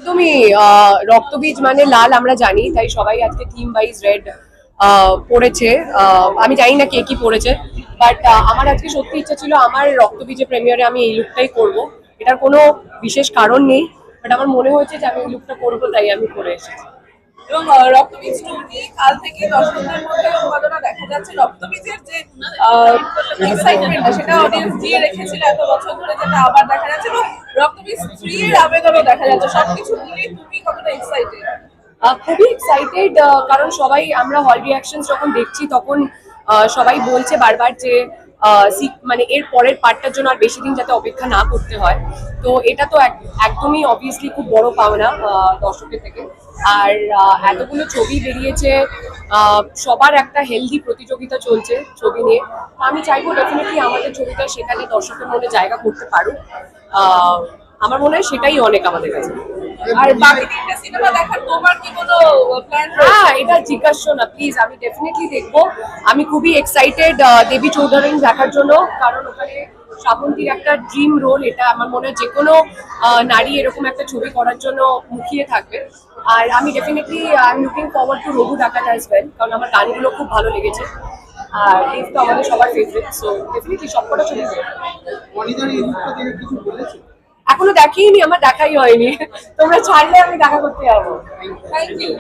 একদমই রক্তবীজ মানে লাল আমরা জানি, তাই সবাই আজকে থিম ওয়াইজ রেড পড়েছে। আমি জানি না কে কি পড়েছে, বাট আমার আজকে সত্যি ইচ্ছা ছিল আমার রক্তবীজের প্রিমিয়ারে আমি এই লুকটাই করব। এটার কোনো বিশেষ কারণ নেই, বাট আমার মনে হয়েছে যে আমি এই লুকটা করবো, তাই আমি করে এসেছি। এবং রক্তবীজ টুকি কাল থেকে দর্শকদের মধ্যে উন্মাদনা দেখা যাচ্ছে। রক্তবীজের যে এক্সাইটমেন্টটা সেটা অডিয়েন্স দিয়ে রেখেছিল এত বছর ধরে, যেটা আবার দেখা যাচ্ছে। এবং রক্তবীজ 3 এর আবেদনও দেখা যাচ্ছে। সবকিছু মিলিয়ে তুমি কতটা এক্সাইটেড? খুবই এক্সাইটেড, কারণ সবাই আমরা হল রিয়াকশন যখন দেখছি তখন সবাই বলছে বারবার যে মানে এর পরের পার্টটার জন্য আর বেশি দিন যাতে অপেক্ষা না করতে হয়। তো এটা তো একদমই অবভিয়াসলি খুব বড় পাওনা দর্শকের থেকে। আর এতগুলো ছবি বেরিয়েছে, সবার একটা হেলদি প্রতিযোগিতা চলছে ছবি নিয়ে। আমি চাইবো ডেফিনেটলি আমাদের ছবিটা সেখানে দর্শকের মনে জায়গা করতে পারুক। আমার মনে হয় সেটাই অনেক আমাদের কাছে। আর বাকি তিনটা সিনেমা দেখার তোমার কি কোনো প্ল্যান হ্যাঁ, রয়েছে? এটা জিজ্ঞাসা না প্লিজ, আমি ডেফিনেটলি দেখবো। আমি খুবই এক্সাইটেড দেবী চৌধুরী দেখার জন্য, কারণ ওখানে শ্রাবন্তীর একটা ড্রিম রোল। এটা আমার মনে হয় যে কোনো নারী এরকম একটা ছবি করার জন্য মুখিয়ে থাকবে। আর আমি definitely I am looking forward to Raghu ডাকাত অ্যাজ ওয়েল, কারণ আমার গানগুলো খুব ভালো লেগেছে। আর এই তো আমাদের সবার ফেভারিট, সো ডেফিনেটলি সবকটা ছবি এখনো দেখিনি, আমার দেখাই হয়নি। তোমরা ছাড়লে আমি দেখা করতে যাবো। Thank you.